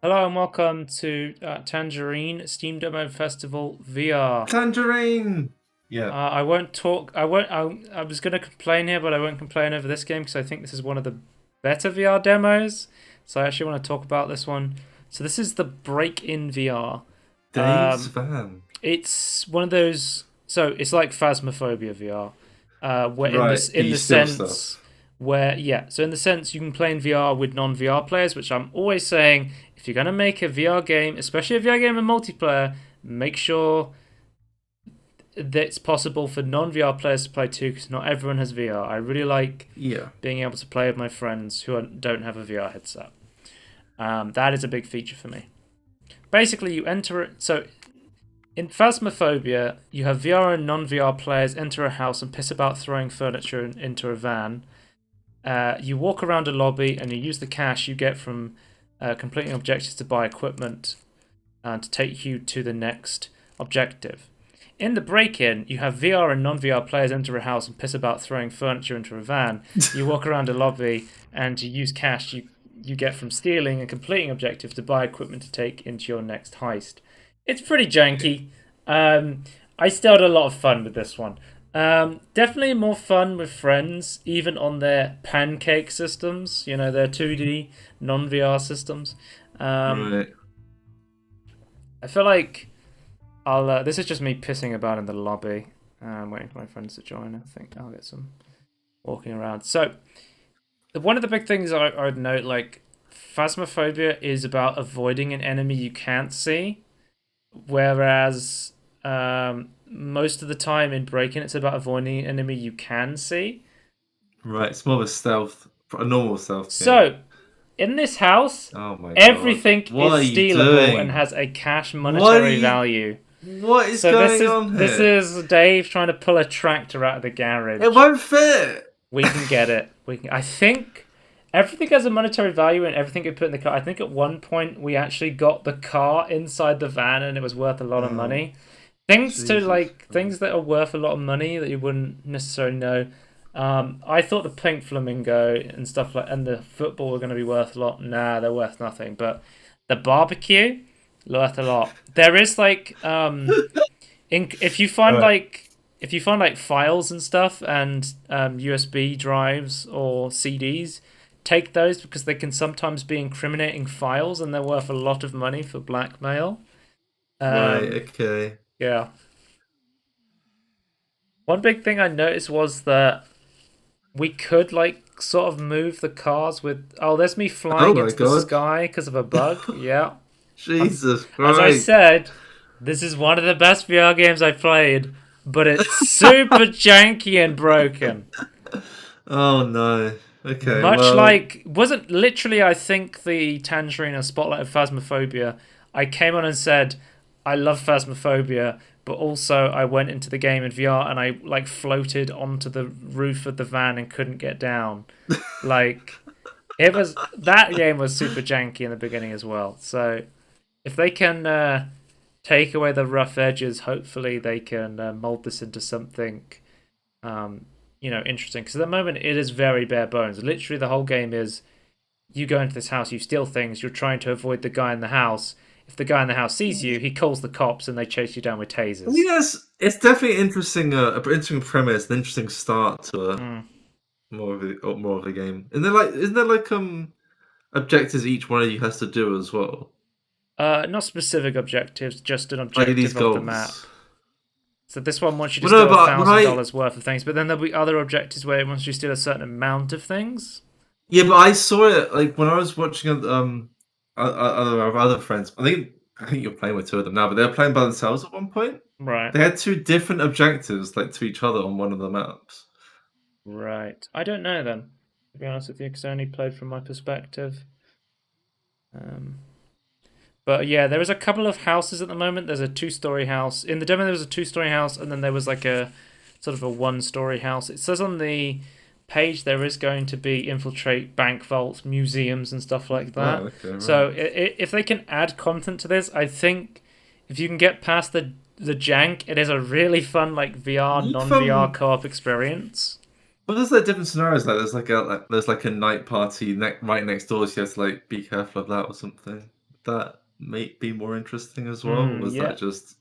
Hello and welcome to Tangerine Steam Demo Festival VR. Tangerine. Yeah. I won't talk. I won't. I was gonna complain here, but I won't complain over this game because I think this is one of the better VR demos. So I actually want to talk about this one. So this is the Break-In VR. Dave's Um, van. it's one of those. So it's like Phasmophobia VR, where in Right. this But in you the steal sense stuff. where yeah, so in the sense you can play in VR with non-VR players, which I'm always saying if you're gonna make a VR game, especially a VR game in multiplayer, make sure that it's possible for non-VR players to play too, because not everyone has VR. I really like Yeah. being able to play with my friends who don't have a VR headset. That is a big feature for me. Basically, you enter it. So in Phasmophobia, you have VR and non-VR players enter a house and piss about throwing furniture into a van. You walk around a lobby and you use the cash you get from completing objectives to buy equipment and to take you to the next objective. In the break-in, you have VR and non-VR players enter a house and piss about throwing furniture into a van. You walk around a lobby and you use cash you get from stealing and completing objectives to buy equipment to take into your next heist. It's pretty janky. I still had a lot of fun with this one. Definitely more fun with friends, even on their pancake systems. You know, their 2D non-VR systems. Um, Right. I feel like I'll. This is just me pissing about in the lobby. Waiting for my friends to join. I think I'll get some walking around. So, one of the big things I'd note, like, Phasmophobia is about avoiding an enemy you can't see, whereas most of the time in Breaking, it's about avoiding an enemy you can see. Right. It's more of a normal stealth game. So, in this house, Oh my god. everything What is are you stealable and doing? has a cash What are monetary you? value. What is So this going is on this here? is Dave trying to pull a tractor out of the It garage. won't fit. We can get it. We can. I think everything has a monetary value and everything we put in the car. I think at one point we actually got the car inside the van and it was worth a lot of Oh, money. Things to Jesus like things Christ. that are worth a lot of money that you wouldn't necessarily know. I thought the pink flamingo and stuff like and the football were going to be worth a lot. Nah, they're worth nothing. But the barbecue worth a lot. There is like if you find Right. like files and stuff and USB drives or CDs, take those because they can sometimes be incriminating files and they're worth a lot of money for blackmail. Right. Um, Okay. yeah. One big thing I noticed was that we could like sort of move the cars with. Oh, there's me Oh flying my into the god. sky because of a bug. Yeah. I'm, Jesus as I Christ. said, this is one of the best VR games I played, but it's super janky and broken. Oh no. Okay. Much Well. like, wasn't literally, I think, the Tangerine and Spotlight of Phasmophobia. I came on and said, I love Phasmophobia, but also I went into the game in VR and I like floated onto the roof of the van and couldn't get down. Like, it was that game was super janky in the beginning as well. So if they can take away the rough edges, hopefully they can mold this into something um, interesting. Because at the moment it is very bare bones. Literally, the whole game is you go into this house, you steal things, you're trying to avoid the guy in the house. If the guy in the house sees you, he calls the cops and they chase you down with tasers. Yes, it's definitely interesting. An interesting premise, an interesting start to a Mm. more of a game. And then, isn't there objectives each one of you has to do as well? Not specific objectives, just an Like these objective of the map. goals. So this one wants you to Well, no, steal a but when thousand I dollars worth of things, but then there'll be other objectives where it wants you to steal a certain amount of things. yeah, but I saw it like when I was watching other friends. I think you're playing with two of them now, but they were playing by themselves at one point. Right. They had two different objectives like to each other on one of the maps. Right. I don't know then, to be honest with you, because I only played from my perspective. Um, but yeah, there is a couple of houses at the moment. There's a two-story house. In the demo, there was a two-story house, and then there was like a sort of a one-story house. It says on the page there is going to be infiltrate bank vaults, museums, and stuff like Oh, that. okay, So right. if they can add content to this, I think if you can get past the jank, it is a really fun like VR, You non-VR from co-op experience. But there's like different scenarios. There's like a night party right next door, so you have to like be careful of that or something. that may be more interesting as well? Was that Yeah, just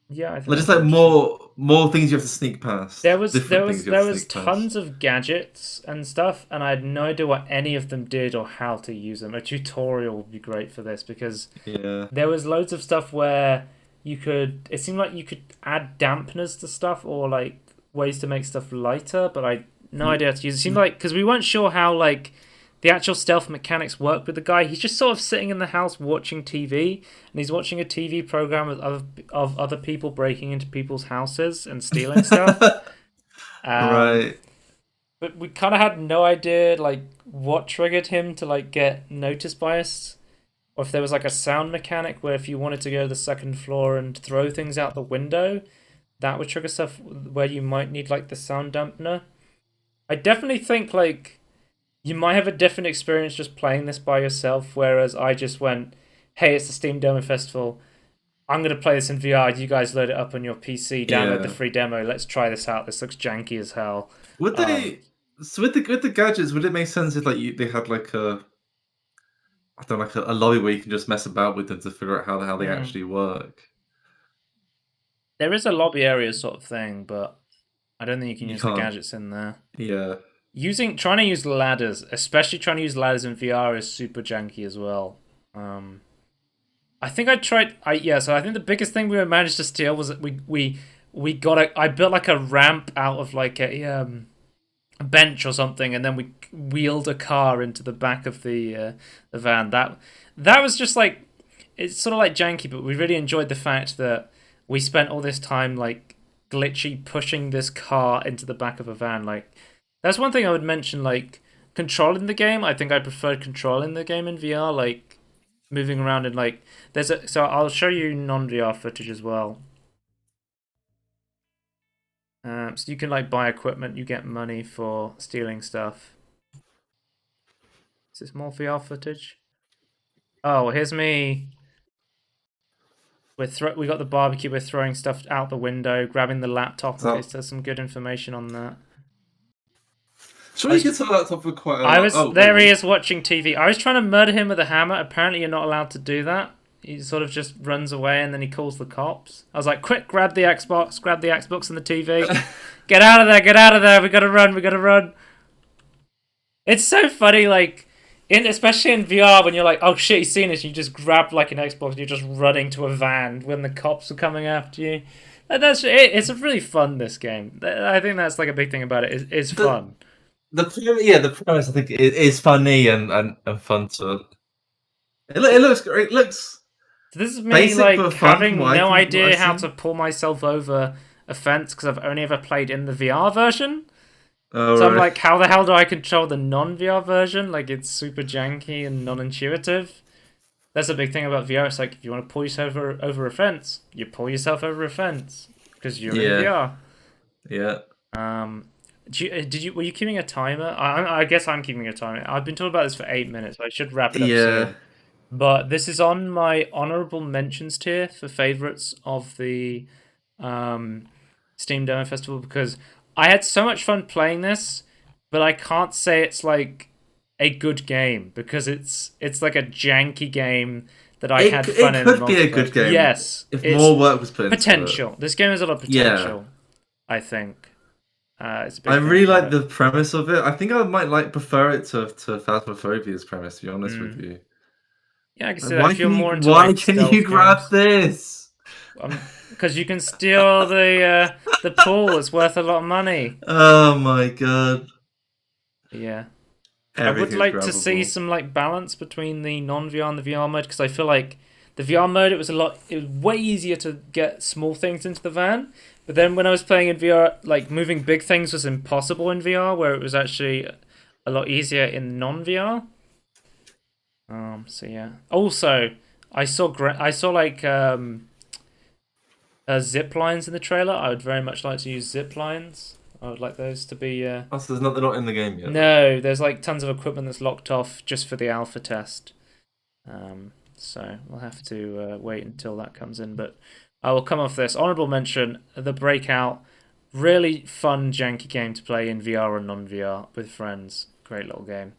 yeah, I think like just that's like interesting. more things you have to sneak past, There was there different was things you have there to was sneak past? tons of gadgets and stuff, and I had no idea what any of them did or how to use them. A tutorial would be great for this because Yeah. there was loads of stuff where you could. It seemed like you could add dampeners to stuff or like ways to make stuff lighter, but I had no Y- idea how to use it. It seemed like because we weren't sure how like the actual stealth mechanics work with the guy. He's just sort of sitting in the house watching TV, and he's watching a TV program of other people breaking into people's houses and stealing stuff. Um, Right. but we kind of had no idea like what triggered him to like get noticed by us, or if there was like a sound mechanic where if you wanted to go to the second floor and throw things out the window, that would trigger stuff where you might need like the sound dampener. I definitely think like you might have a different experience just playing this by yourself, whereas I just went, "Hey, it's the Steam Demo Festival. I'm gonna play this in VR. You guys load it up on your PC, download the Yeah. free demo. Let's try this out. This looks janky as hell." Would Um, they so with the gadgets, would it make sense if like they had like a I don't know, like a lobby where you can just mess about with them to figure out how they hmm. actually work? There is a lobby area sort of thing, but I don't think you can You use the can't. gadgets in there. Yeah. Trying to use ladders, especially trying to use ladders in VR, is super janky as well. Um, I think I tried. So I think the biggest thing we managed to steal was that we got I built like a ramp out of like a bench or something, and then we wheeled a car into the back of the van. That was just like it's sort of like janky, but we really enjoyed the fact that we spent all this time like glitchy pushing this car into the back of a van. Like that's one thing I would mention. Like controlling the game, I think I preferred controlling the game in VR. Like moving around and like so I'll show you non VR footage as well. So you can like buy equipment, you get money for stealing stuff. Is this more VR footage? Oh, well, here's me. We got the barbecue. We're throwing stuff out the window, grabbing the laptop in case So there's some good information on that. I sure you was can turn that top for quite a I lot. was Oh wait, there. He what? is watching TV. I was trying to murder him with a hammer. Apparently, you're not allowed to do that. He sort of just runs away and then he calls the cops. I was like, "Quick, grab the Xbox and the TV, get out of there, get out of there. We gotta run, we gotta run." It's so funny, like especially in VR when you're like, "Oh shit, he's seen us." You just grab like an Xbox and you're just running to a van when the cops are coming after you. And that's it. It's really fun. This game. I think that's like a big thing about it. It's The fun. the premise I think is funny and fun to. It looks great. It looks So this is me basic but like fun from having no what idea I've how to seen. pull myself over a fence because I've only ever played in the VR version. Oh So I'm right. like, how the hell do I control the non-VR version? Like it's super janky and non-intuitive. That's a big thing about VR. It's like if you want to pull yourself over a fence, you pull yourself over a fence because you're in Yeah. VR. Yeah. Um, were you keeping a timer? I guess I'm keeping a timer. I've been talking about this for 8 minutes. I should wrap it up Yeah. soon. But this is on my honorable mentions tier for favorites of the um, Steam Demo Festival because I had so much fun playing this, but I can't say it's like a good game because it's like a janky game that I had fun It in could be a multiplayer. good game Yes, if it's more work was put into it. potential. This game has a lot of Yeah. potential. I think it's a I big thing really about like it. the premise of it. I think I might like prefer it to Phasmophobia's premise, to be honest with Mm. you. Yeah, I can Like, see that if you're more into why like can you stealth grab games. this? Because you can steal the pool. It's worth a lot of money. Oh my god. Yeah, I would Everything's like to see grabbable. some like balance between the non-VR and the VR mode because I feel like the VR mode it was way easier to get small things into the van. But then when I was playing in VR, like moving big things was impossible in VR, where it was actually a lot easier in non-VR. So yeah. Also, I saw like zip lines in the trailer. I would very much like to use zip lines. I would like those to be. Oh, so they're not in the game yet, though. No, there's like tons of equipment that's locked off just for the alpha test. So we'll have to wait until that comes in. But I will come off this. Honorable mention: the Breakout. Really fun, janky game to play in VR and non-VR with friends. Great little game.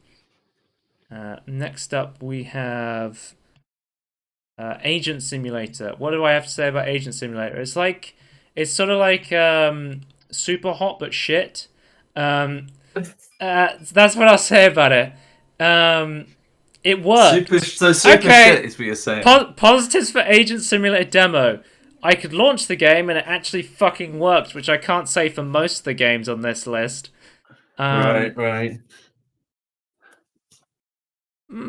Next up, we have Agent Simulator. What do I have to say about Agent Simulator? It's sort of like Super Hot but shit. That's what I'll say about it. It worked. Super shit is what you're saying. Positives for Agent Simulator demo. I could launch the game and it actually fucking worked, which I can't say for most of the games on this list. Right.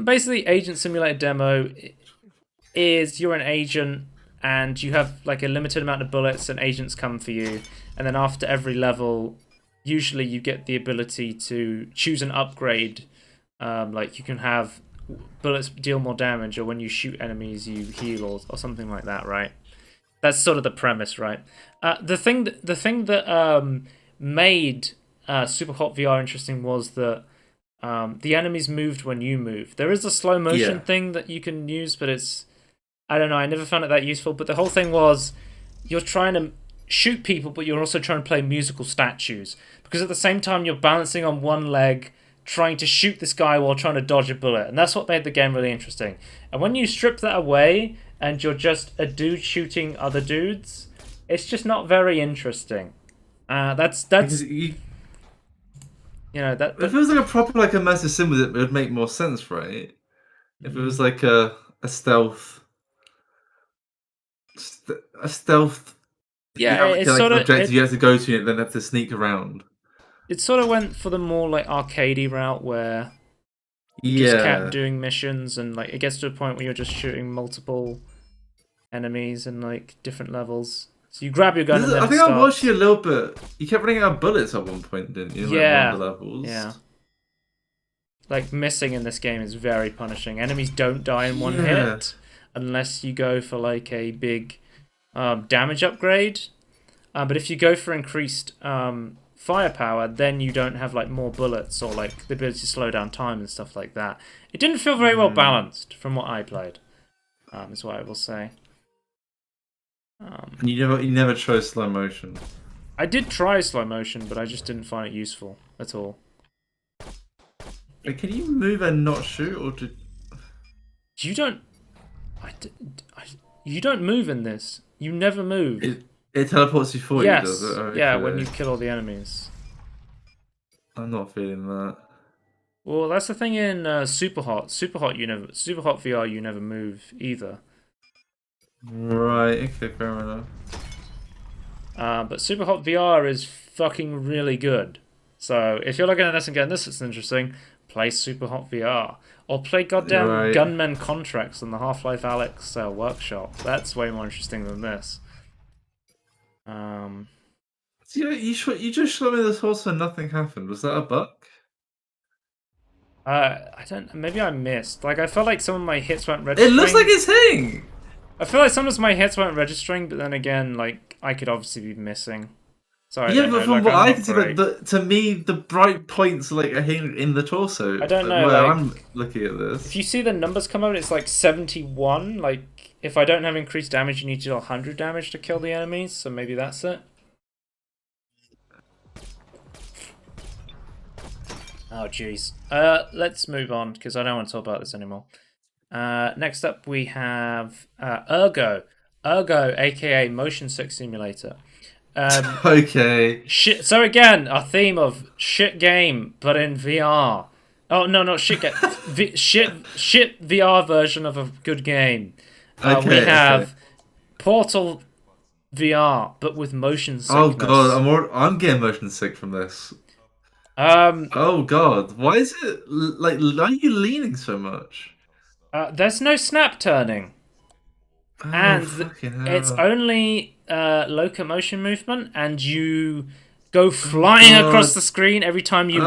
Basically, Agent Simulator demo is you're an agent and you have like a limited amount of bullets and agents come for you. And then after every level, usually you get the ability to choose an upgrade. Like you can have bullets deal more damage, or when you shoot enemies you heal, or something like that, right? That's sort of the premise, right? The thing that made Super Hot VR interesting was that the enemies moved when you moved. There is a slow motion thing that you can use, but I don't know, I never found it that useful. But the whole thing was you're trying to shoot people, but you're also trying to play musical statues. Because at the same time you're balancing on one leg, trying to shoot this guy while trying to dodge a bullet. And that's what made the game really interesting. And when you strip that away and you're just a dude shooting other dudes, it's just not very interesting. That's you know that. If it was like a proper like immersive sim with it would make more sense, right? If it was like a stealth. A stealth. Yeah, it's like sort of objective you have to go to and then have to sneak around. It sort of went for the more like arcadey route where you just kept doing missions, and like it gets to a point where you're just shooting multiple enemies in like different levels. So you grab your gun and then I think I watched you a little bit. You kept running out of bullets at one point, didn't you? Yeah. Like one of the levels. Yeah. Like missing in this game is very punishing. Enemies don't die in one hit unless you go for like a big damage upgrade. But if you go for increased firepower, then you don't have like more bullets or like the ability to slow down time and stuff like that. It didn't feel very well balanced from what I played. Is what I will say. And you never chose slow motion. I did try slow motion, but I just didn't find it useful at all. Wait, can you move and not shoot, or did you don't? You don't move in this. You never move. It teleports you for you, does it? Okay. Yeah, when you kill all the enemies. I'm not feeling that. Well, that's the thing in Super Hot VR. You never move either. Right. Okay. Fair enough. But Super Hot VR is fucking really good. So if you're looking at this and going, "This is interesting," play Super Hot VR or play goddamn Gunmen Contracts on the Half-Life Alyx workshop. That's way more interesting than this. You just showed me this horse and nothing happened. Was that a bug? I don't. Maybe I missed. Like I felt like some of my hits weren't registering. It looks like it's hitting. I feel like sometimes my hits weren't registering, but then again, like I could obviously be missing. Sorry. Yeah, but from what I can see, to me, the bright points like are hitting in the torso. I don't know. Where like, I'm looking at this. If you see the numbers come out, it's like 71. Like if I don't have increased damage, you need to do 100 damage to kill the enemies. So maybe that's it. Oh jeez. Let's move on because I don't want to talk about this anymore. Next up we have Ergo, aka Motion Sick Simulator. Okay. Shit. So again, a theme of shit game, but in VR. Oh no, not shit game. shit VR version of a good game. We have Portal VR, but with motion sickness. Oh god, I'm getting motion sick from this. Oh god, why is it like? Why are you leaning so much? There's no snap turning, and it's only locomotion movement, and you go flying across the screen every time you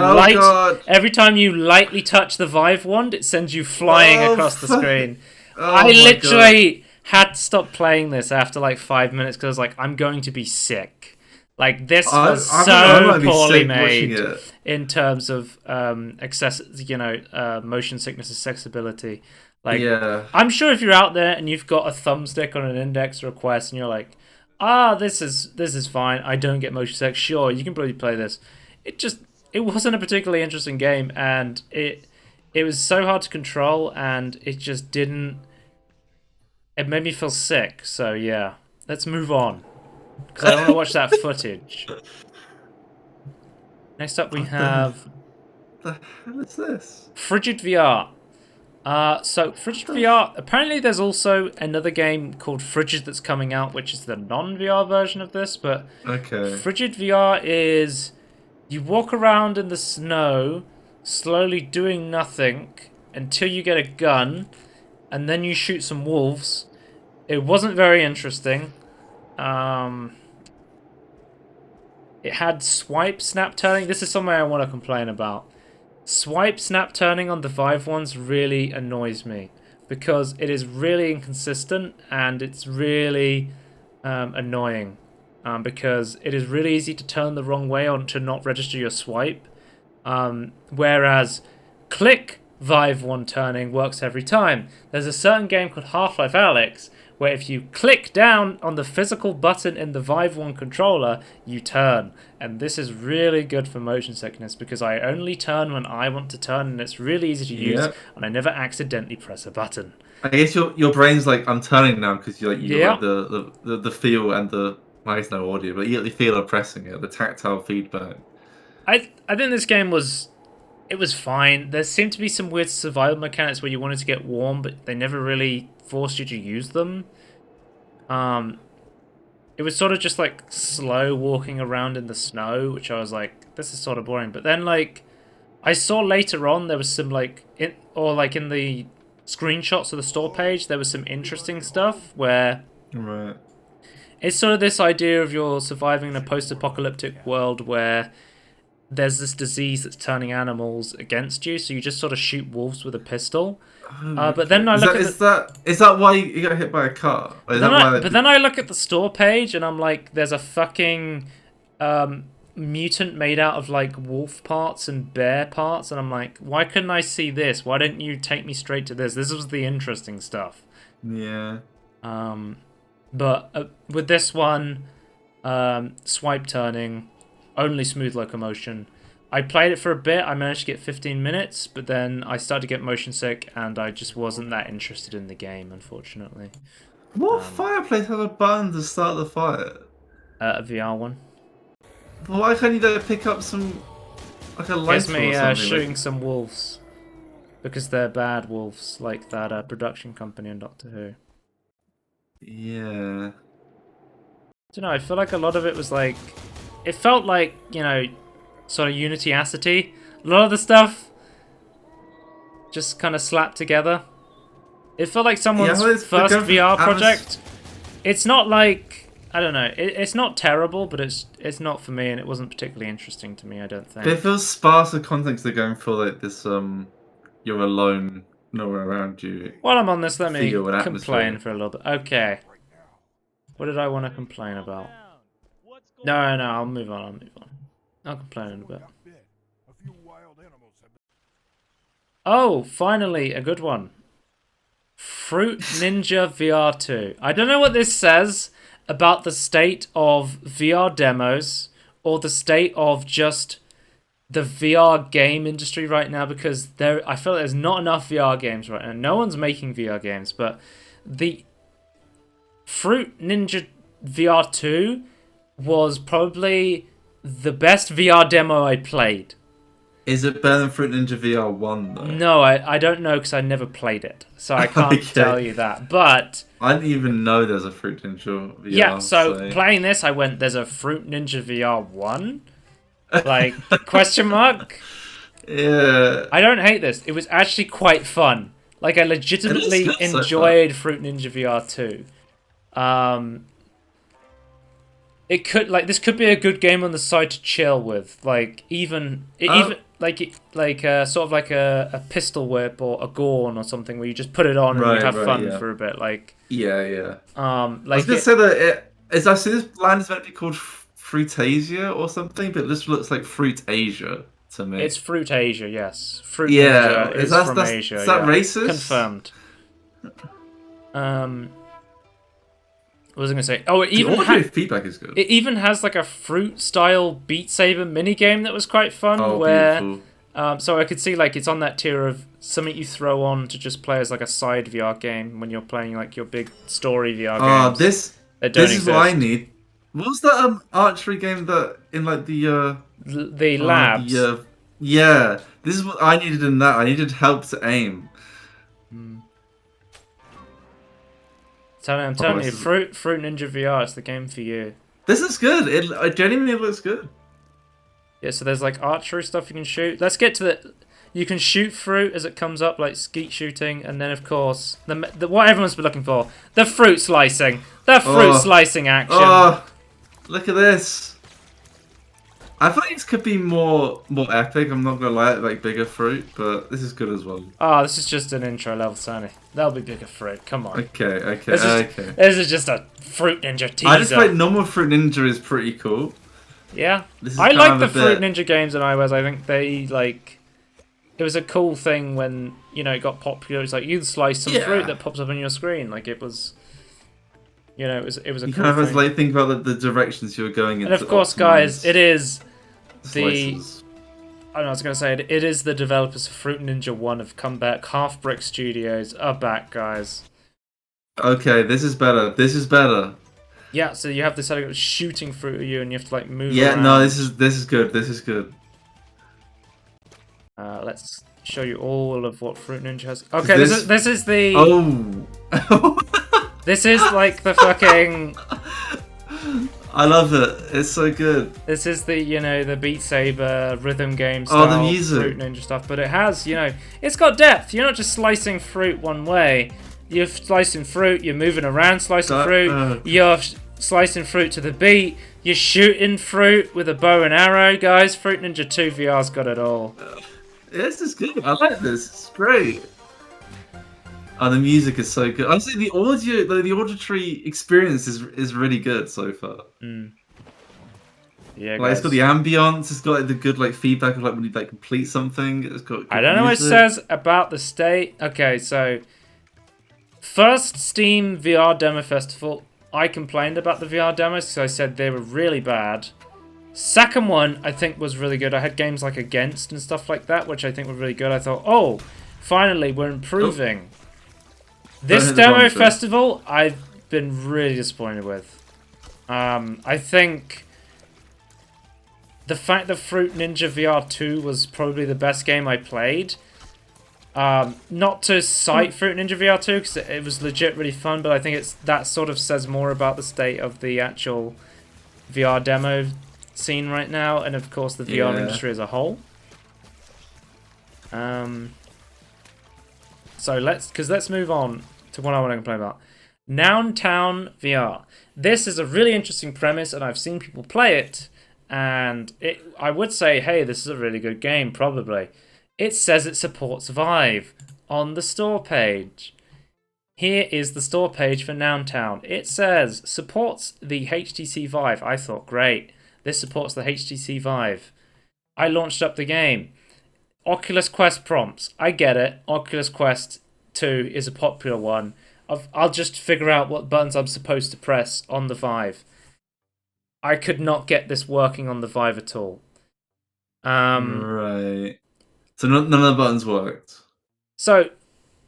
every time you lightly touch the Vive wand. It sends you flying across the screen. I literally had to stop playing this after like 5 minutes because I was like, I'm going to be sick. Like this was so poorly made in terms of motion sickness accessibility. Like, I'm sure if you're out there and you've got a thumbstick on an index or a Quest and you're like, this is fine. I don't get motion sick. Sure, you can probably play this. It wasn't a particularly interesting game, and it was so hard to control, and it just didn't. it made me feel sick. So yeah, let's move on because I don't want to watch that footage. Next up, we have The hell is this? Frigid VR. So Frigid VR. Apparently, there's also another game called Frigid that's coming out, which is the non-VR version of this. But Okay. Frigid VR is you walk around in the snow, slowly doing nothing until you get a gun, and then you shoot some wolves. It wasn't very interesting. It had swipe snap turning. This is something I want to complain about. Swipe snap turning on the Vive ones really annoys me because it is really inconsistent and it's really annoying because it is really easy to turn the wrong way or to not register your swipe. Whereas click Vive 1 turning works every time. There's a certain game called Half-Life Alyx where if you click down on the physical button in the Vive 1 controller, you turn. And this is really good for motion sickness because I only turn when I want to turn and it's really easy to use and I never accidentally press a button. I guess your brain's like, I'm turning now because you Yeah. like the feel and the, well, it's no audio, but you get the feel of pressing it, the tactile feedback. I think this game was fine. There seemed to be some weird survival mechanics where you wanted to get warm, but they never really forced you to use them. It was sort of just like slow walking around in the snow, which I was like, this is sort of boring. But then like I saw later on there was some like in the screenshots of the store page, there was some interesting stuff where Right. it's sort of this idea of you're surviving in a post-apocalyptic world where there's this disease that's turning animals against you, so you just sort of shoot wolves with a pistol. But then I look is that why you got hit by a car? But then I look at the store page and I'm like, there's a fucking mutant made out of like wolf parts and bear parts, and I'm like, why couldn't I see this? Why didn't you take me straight to this? This was the interesting stuff. Yeah. But with this one, swipe turning, only smooth locomotion. I played it for a bit, I managed to get 15 minutes, but then I started to get motion sick and I just wasn't that interested in the game, unfortunately. What fireplace has a button to start the fire? A VR one. Well, why can't you like, pick up some, like a light Here's me or something? shooting some wolves. Because they're bad wolves, like that production company in Doctor Who. Yeah. I don't know, I feel like a lot of it was like... It felt like, you know, sort of Unity-acity. A lot of the stuff just kind of slapped together. It felt like someone's first VR project. It's not like... I don't know. It's not terrible, but it's not for me, and it wasn't particularly interesting to me, I don't think. It feels sparse of context. They're going for like this, you're alone, no one around you. While I'm on this, let me complain for a little bit. Okay. What did I want to complain about? No, I'll move on. I'll complain in a bit. Oh, finally, a good one. Fruit Ninja VR 2. I don't know what this says about the state of VR demos or the state of just the VR game industry right now, because I feel like there's not enough VR games right now. No one's making VR games, but the Fruit Ninja VR 2 was probably the best VR demo I played. Is it better than Fruit Ninja VR 1 though? No, I don't know because I never played it, so I can't tell you that. But I didn't even know there's a Fruit Ninja VR. Yeah, so playing this, I went, "There's a Fruit Ninja VR 1?" Like question mark? Yeah. I don't hate this. It was actually quite fun. Like I legitimately enjoyed Fruit Ninja VR 2. It could this could be a good game on the side to chill with, like sort of like a pistol whip or a Gorn or something where you just put it on and you have fun for a bit. Like yeah. I was gonna say that I see this land is meant to be called Fruitasia or something, but this looks like Fruit Asia to me. It's Fruit Asia, yes. Fruit Ninja is from Asia. Is that racist? Confirmed. What was I going to say? Oh, it even feedback is good. It even has like a fruit-style Beat Saber minigame that was quite fun, where So I could see like it's on that tier of something you throw on to just play as like a side VR game when you're playing like your big story VR games that don't this is what I exist. need. What was that archery game that in like The labs. yeah, this is what I needed in that. I needed help to aim. Mm. I'm Oh, telling you, Fruit Ninja VR is the game for you. this is good. It genuinely looks good. Yeah, so there's like archery stuff you can shoot. Let's get to the. You can shoot fruit as it comes up, like skeet shooting, and then of course what everyone's been looking for: the fruit slicing, slicing action. Oh, look at this. I thought this could be more epic. I'm not gonna lie, like bigger fruit, but this is good as well. Oh, this is just an intro level, Sonny. That'll be bigger fruit. Come on. Okay. This is just a Fruit Ninja teaser. I just like normal Fruit Ninja is pretty cool. Yeah, I like the Fruit Ninja games on iOS. I think they like. It was a cool thing when it got popular. It's like you slice some fruit that pops up on your screen. Like it was, it was a. You cool kind of thing. like think about the directions you were going in. And of course, guys, it is slices. I was going to say it is the developers of Fruit Ninja 1 have come back. Half Brick Studios are back, guys. Okay, this is better. This is better. Yeah, so you have this setting of shooting fruit at you, and you have to like move. Yeah, around. no, this is good. This is good. Let's show you all of what Fruit Ninja has. Okay, this is the. Oh. This is like the fucking. I love it. It's so good. This is the the Beat Saber rhythm game style the music. Fruit Ninja stuff, but it has it's got depth. You're not just slicing fruit one way. You're slicing fruit. You're moving around slicing fruit. You're slicing fruit to the beat. You're shooting fruit with a bow and arrow, guys. Fruit Ninja 2 VR's got it all. This is good. I like this. It's great. Oh, the music is so good. Honestly, the auditory experience is really good so far. Yeah, like it's got the ambience. It's got like the good like feedback of like when you like complete something. It's got. I don't know what it says about the state. Okay, so first Steam VR Demo Festival, I complained about the VR demos because I said they were really bad. Second one, I think, was really good. I had games like Against and stuff like that, which I think were really good. I thought, oh, finally, we're improving. This demo festival, I've been really disappointed with. I think the fact that Fruit Ninja VR 2 was probably the best game I played. Not to cite Fruit Ninja VR 2, because it was legit really fun, but I think that sort of says more about the state of the actual VR demo scene right now, and of course the VR industry as a whole. So let's move on to what I want to complain about. Noun Town VR. This is a really interesting premise, and I've seen people play it, and I would say, hey, this is a really good game, probably. It says it supports Vive on the store page. Here is the store page for Noun Town. It says supports the HTC Vive. I thought, great. This supports the HTC Vive. I launched up the game. Oculus Quest prompts. I get it. Oculus Quest 2 is a popular one. I'll just figure out what buttons I'm supposed to press on the Vive. I could not get this working on the Vive at all. Right. So none of the buttons worked. So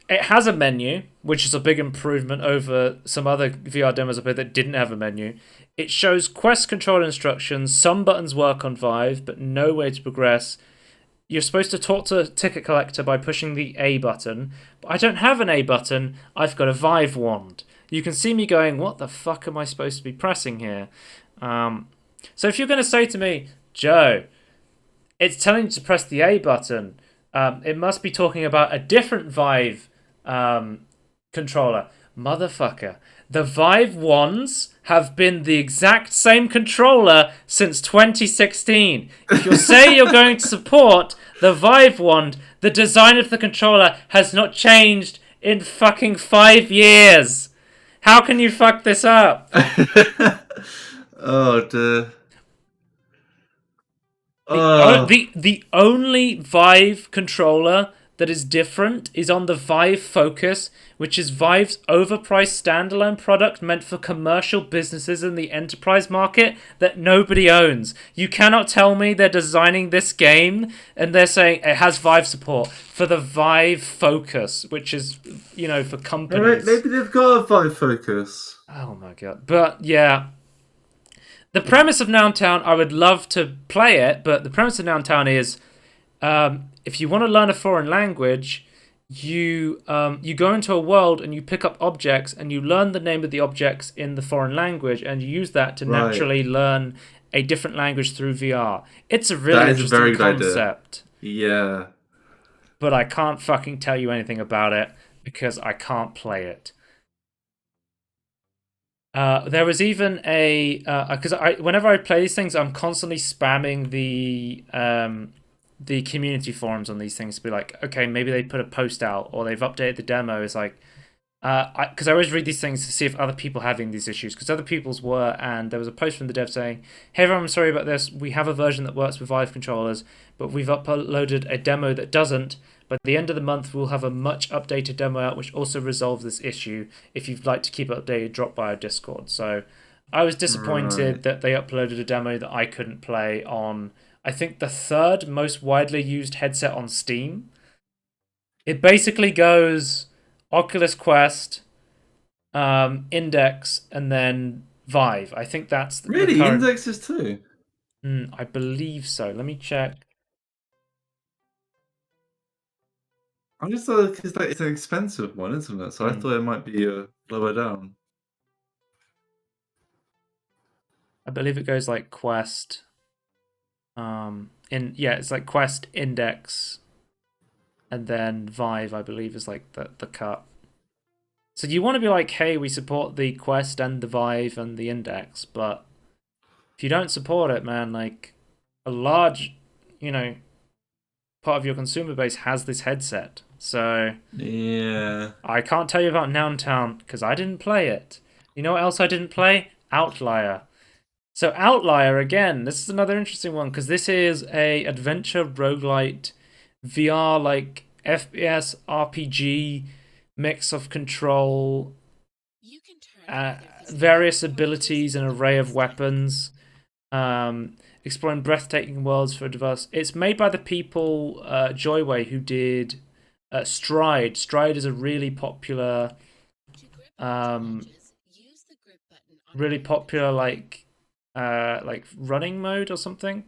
it has a menu, which is a big improvement over some other VR demos I've played that didn't have a menu. It shows Quest control instructions. Some buttons work on Vive, but no way to progress. You're supposed to talk to Ticket Collector by pushing the A button, but I don't have an A button. I've got a Vive wand. You can see me going, what the fuck am I supposed to be pressing here? So if you're going to say to me, Joe, it's telling you to press the A button, it must be talking about a different Vive controller. Motherfucker. The Vive wands have been the exact same controller since 2016. If you say you're going to support the Vive wand, the design of the controller has not changed in fucking 5 years. How can you fuck this up? Oh, dear. The only Vive controller that is different is on the Vive Focus, which is Vive's overpriced standalone product meant for commercial businesses in the enterprise market that nobody owns. You cannot tell me they're designing this game and they're saying it has Vive support for the Vive Focus, which is, for companies. Maybe they've got a Vive Focus. Oh my god. But yeah. The premise of Noun Town, I would love to play it, but the premise of Noun Town is if you want to learn a foreign language, you go into a world and you pick up objects and you learn the name of the objects in the foreign language and you use that to naturally learn a different language through VR. It's a really interesting concept. Yeah. But I can't fucking tell you anything about it because I can't play it. There was even because whenever I play these things, I'm constantly spamming the community forums on these things to be like, okay, maybe they put a post out or they've updated the demo. It's like, because I always read these things to see if other people are having these issues, because other people's were, and there was a post from the dev saying, hey everyone, I'm sorry about this. We have a version that works with Vive controllers, but we've uploaded a demo that doesn't. By the end of the month, we'll have a much updated demo out, which also resolves this issue. If you'd like to keep it updated, drop by our Discord. So I was disappointed that they uploaded a demo that I couldn't play on, I think, the third most widely used headset on Steam. It basically goes Oculus Quest, Index, and then Vive. I think that's really the current... Index is too. I believe so. Let me check. I'm just because it's an expensive one, isn't it? So I thought it might be lower down. I believe it goes like Quest. It's like Quest, Index, and then Vive, I believe, is like the cut. So you want to be like, hey, we support the Quest and the Vive and the Index, but if you don't support it, man, like a large, part of your consumer base has this headset. So yeah, I can't tell you about Noun Town because I didn't play it. You know what else I didn't play? Outlier. So Outlier, again, this is another interesting one because this is a adventure roguelite VR like FPS RPG mix of control, various abilities, an array of weapons, exploring breathtaking worlds for diverse. It's made by the people Joyway who did Stride. Stride is a really popular like running mode or something.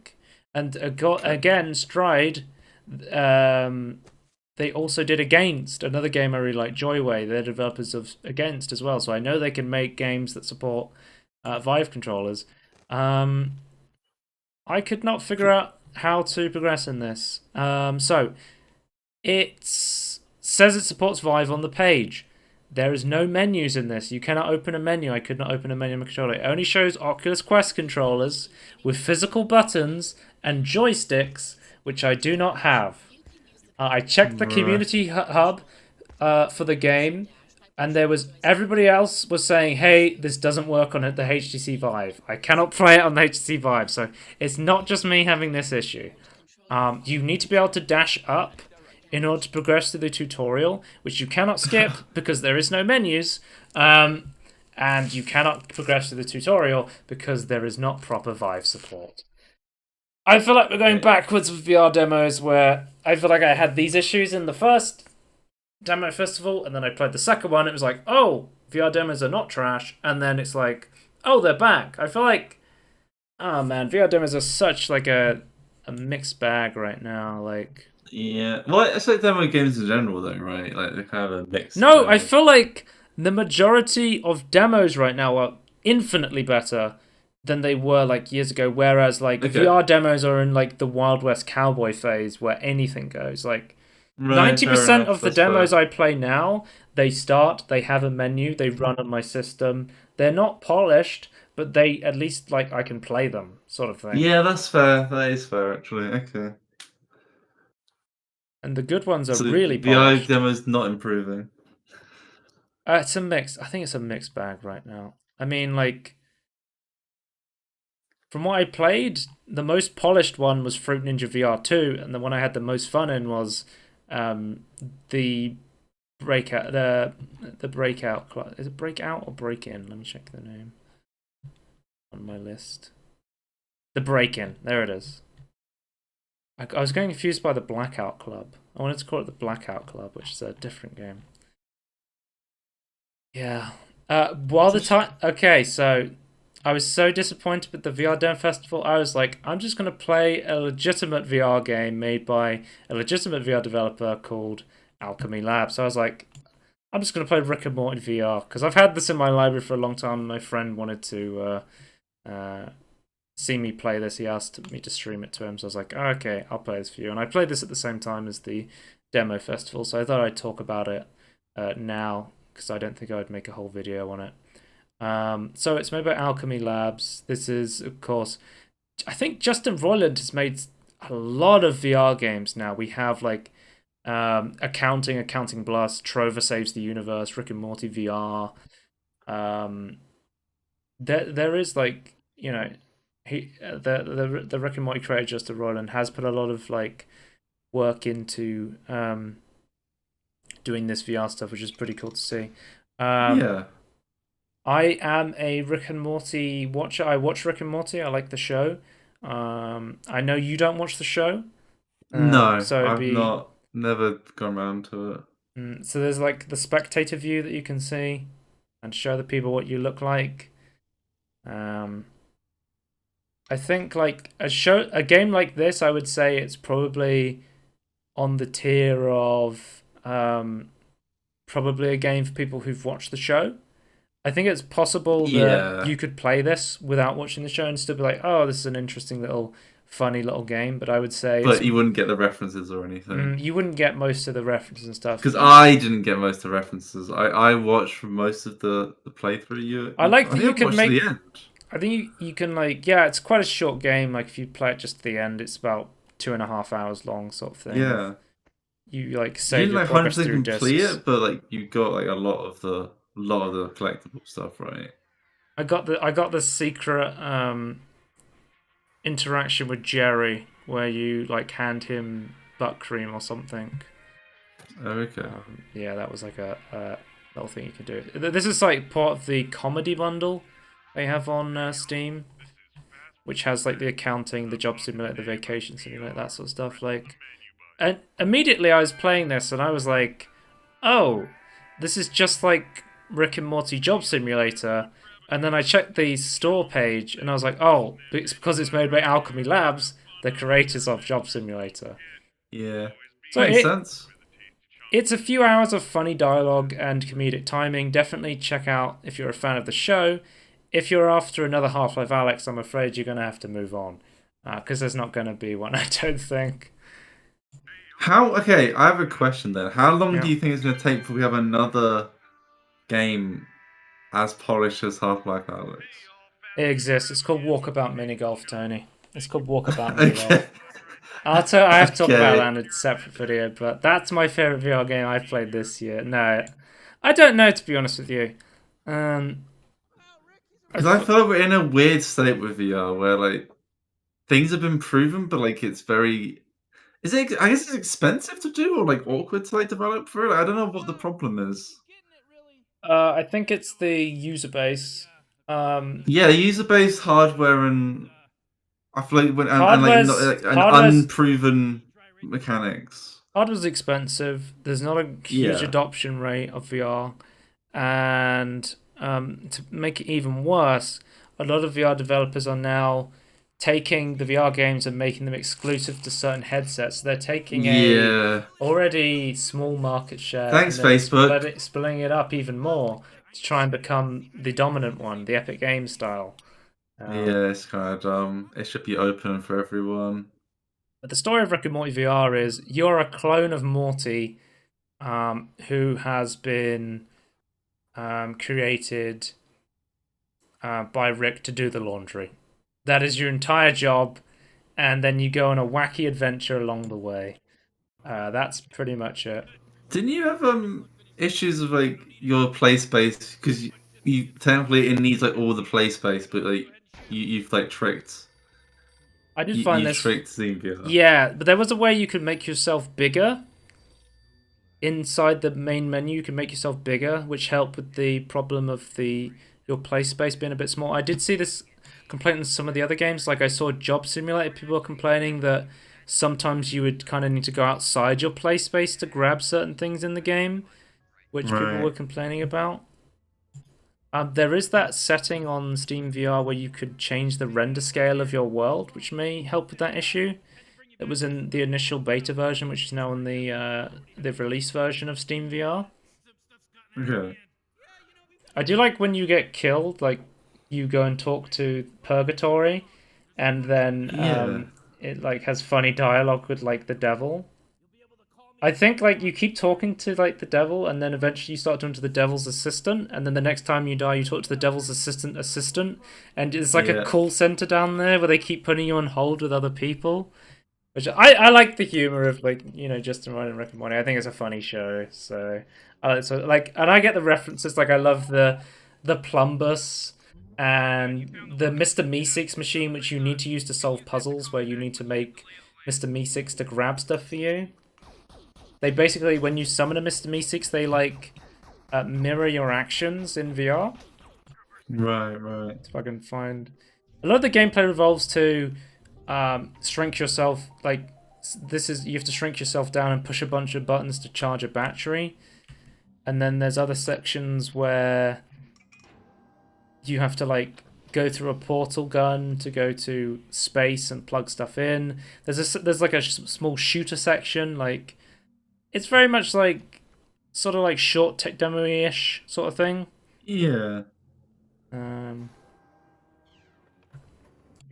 And again, Stride, they also did Against, another game I really like, Joyway. They're developers of Against as well, so I know they can make games that support Vive controllers. I could not figure out how to progress in this. So it says it supports Vive on the page. There is no menus in this. You cannot open a menu. I could not open a menu on my controller. It only shows Oculus Quest controllers with physical buttons and joysticks, which I do not have. I checked the community hub for the game, and everybody else was saying, hey, this doesn't work on the HTC Vive. I cannot play it on the HTC Vive, so it's not just me having this issue. You need to be able to dash up in order to progress through the tutorial, which you cannot skip because there is no menus, and you cannot progress through the tutorial because there is not proper Vive support. I feel like we're going backwards with VR demos where I feel like I had these issues in the first demo festival, and then I played the second one. It was like, oh, VR demos are not trash, and then it's like, oh, they're back. I feel like, oh man, VR demos are such like a mixed bag right now. Like, yeah, well, it's like demo games in general, though, right? Like they're kind of a mix. No, I feel like the majority of demos right now are infinitely better than they were like years ago. Whereas like VR demos are in like the Wild West cowboy phase where anything goes. Like 90% of the demos I play now, they have a menu, they run on my system. They're not polished, but they at least like I can play them, sort of thing. Yeah, that's fair. That is fair, actually. Okay. And the good ones are really polished. VR demo's not improving. It's a mix. I think it's a mixed bag right now. I mean, like, from what I played, the most polished one was Fruit Ninja VR 2, and the one I had the most fun in was um, the the breakout club. Is it breakout or break in? Let me check the name on my list. The break in. There it is. I was getting confused by the Blackout Club. I wanted to call it the Blackout Club, which is a different game. Yeah. While the time. Okay, so I was so disappointed with the VR Demo Festival. I was like, I'm just going to play a legitimate VR game made by a legitimate VR developer called Alchemy Labs. So I was like, I'm just going to play Rick and Morty VR because I've had this in my library for a long time. My friend wanted to see me play this. He asked me to stream it to him, so I was like, oh, okay, I'll play this for you. And I played this at the same time as the demo festival, so I thought I'd talk about it now because I don't think I'd make a whole video on it. So it's made by Alchemy Labs. This is, of course, I think Justin Roiland has made a lot of VR games now. We have like Accounting Blast, Trover Saves the Universe, Rick and Morty VR. There is like, you know, the Rick and Morty creator Justin Roiland has put a lot of like work into doing this VR stuff, which is pretty cool to see. Yeah. I am a Rick and Morty watcher. I watch Rick and Morty. I like the show. I know you don't watch the show. No, So I've not never gone around to it. So there's like the spectator view that you can see and show the people what you look like. I think like a game like this, I would say it's probably on the tier of probably a game for people who've watched the show. I think it's possible that you could play this without watching the show and still be like, oh, this is an interesting little funny little game, but I would say But you wouldn't get the references or anything. You wouldn't get most of the references and stuff. Because I didn't get most of the references. I watched most of the playthrough. I like that you can make the end. I think you can like, yeah, it's quite a short game. Like if you play it just at the end, it's about 2.5 hours long, sort of thing. Yeah. You like save you didn't your like progress 100% through complete discs. it, but like you got like a lot of the collectible stuff, right? I got the secret interaction with Jerry where you like hand him butt cream or something. Oh, okay. Yeah, that was like a little thing you could do. This is like part of the comedy bundle they have on Steam, which has like the accounting, the job simulator, the vacation simulator, that sort of stuff. Like, and immediately I was playing this and I was like, oh, this is just like Rick and Morty Job Simulator. And then I checked the store page and I was like, oh, it's because it's made by Alchemy Labs, the creators of Job Simulator. Yeah, so makes sense. It's a few hours of funny dialogue and comedic timing. Definitely check out if you're a fan of the show. If you're after another Half-Life Alyx, I'm afraid you're going to have to move on. Because there's not going to be one, I don't think. Okay, I have a question then. How long do you think it's going to take before we have another game as polished as Half-Life Alyx? It exists. It's called Walkabout Mini Golf, Tony. It's called Walkabout Mini Golf. Okay. I have to talk about that in a separate video, but that's my favorite VR game I've played this year. No, I don't know, to be honest with you. Because I feel like we're in a weird state with VR where like things have been proven, but like it's very. Is it? I guess it's expensive to do or like awkward to like develop for it. I don't know what the problem is. I think it's the user base. Yeah, the user base, hardware, and I feel like unproven mechanics. Hardware's expensive. There's not a huge adoption rate of VR, and to make it even worse, a lot of VR developers are now taking the VR games and making them exclusive to certain headsets. They're taking a already small market share. Thanks, Facebook. Splitting it up even more to try and become the dominant one, the Epic Games style. Yeah, it's kind of dumb. It should be open for everyone. But the story of Rick and Morty VR is you're a clone of Morty who has been created by Rick to do the laundry. That is your entire job, and then you go on a wacky adventure along the way. That's pretty much it. Didn't you have issues with like your play space because you technically it needs like all the play space, but like you've like tricked. I did find this tricked Xenia. Yeah, but there was a way you could make yourself bigger, inside the main menu you can make yourself bigger, which help with the problem of the your play space being a bit small. I did see this complaint in some of the other games. Like I saw Job Simulator, people were complaining that sometimes you would kind of need to go outside your play space to grab certain things in the game, which people were Right. complaining about. There is that setting on Steam VR where you could change the render scale of your world, which may help with that issue. It was in the initial beta version, which is now in the release version of Steam VR. Okay. I do like when you get killed, like you go and talk to Purgatory, and then Yeah. it like has funny dialogue with like the devil. I think like you keep talking to like the devil, and then eventually you start talking to the devil's assistant, and then the next time you die, you talk to the devil's assistant, and it's like a Yeah. call center down there where they keep putting you on hold with other people. Which I like the humor of like Justin Ryan and Rick and Morty. I think it's a funny show. So like, and I get the references. Like I love the plumbus and the Mr. Meeseeks machine, which you need to use to solve puzzles, where you need to make Mr. Meeseeks to grab stuff for you. They basically, when you summon a Mr. Meeseeks, they like mirror your actions in VR. Right. Right. If I can find, a lot of the gameplay revolves to shrink yourself. Like this is you have to shrink yourself down and push a bunch of buttons to charge a battery, and then there's other sections where you have to like go through a portal gun to go to space and plug stuff in. There's like a small shooter section. Like it's very much like sort of like short tech demo-ish sort of thing. Yeah. Um,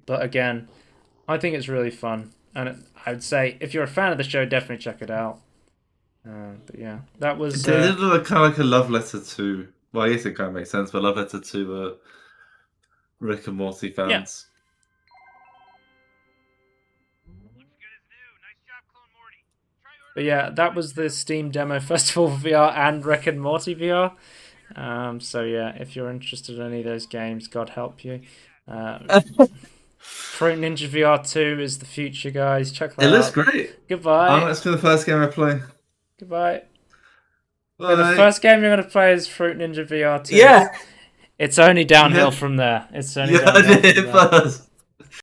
but again, I think it's really fun, and I would say if you're a fan of the show, definitely check it out. But yeah, that It was did look kind of like a love letter to. Well, I guess it kind of makes sense, but a love letter to Rick and Morty yeah. fans. But yeah, that was the Steam Demo Festival VR and Rick and Morty VR. So yeah, if you're interested in any of those games, God help you. Fruit Ninja VR 2 is the future, guys. Check that It looks out. great. Goodbye. That's for the first game I play. Goodbye. Wait, the Bye. first game you're going to play is Fruit Ninja VR 2. Yeah. It's only downhill Yeah. from there. It's only Yeah, I downhill did from it there. first.